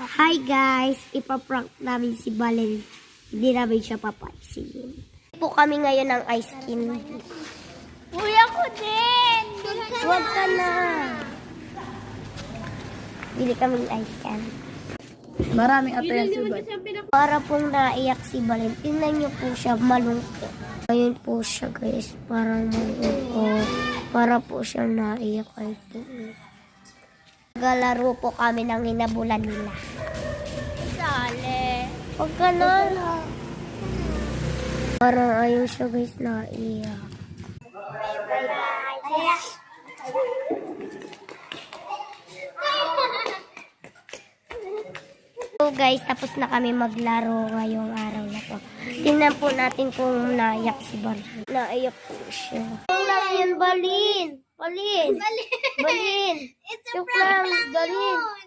Hi guys, ipaprank namin si Balen. Hindi namin siya papansin. Po kami ngayon ng ice cream. Uy, ako din! Huwag ka na. Bili kami ng ice cream. Maraming atayan si Bal. Para pong naiyak si Balen. Tingnan niyo po siya malungkot. Ngayon po siya guys, parang malungkot. Para po siya naiyak ay po. Galaro po kami ng hinabulan nila. Sale. Huwag ka na. Parang ayaw siya guys naiyak. So guys, tapos na kami maglaro ngayong araw na to. Tingnan po natin kung naiyak si Balin. Naiyak po siya. Joke lang yun, Balin. Balin. Balin. It's a Joke prank lang, lang Balin. yun.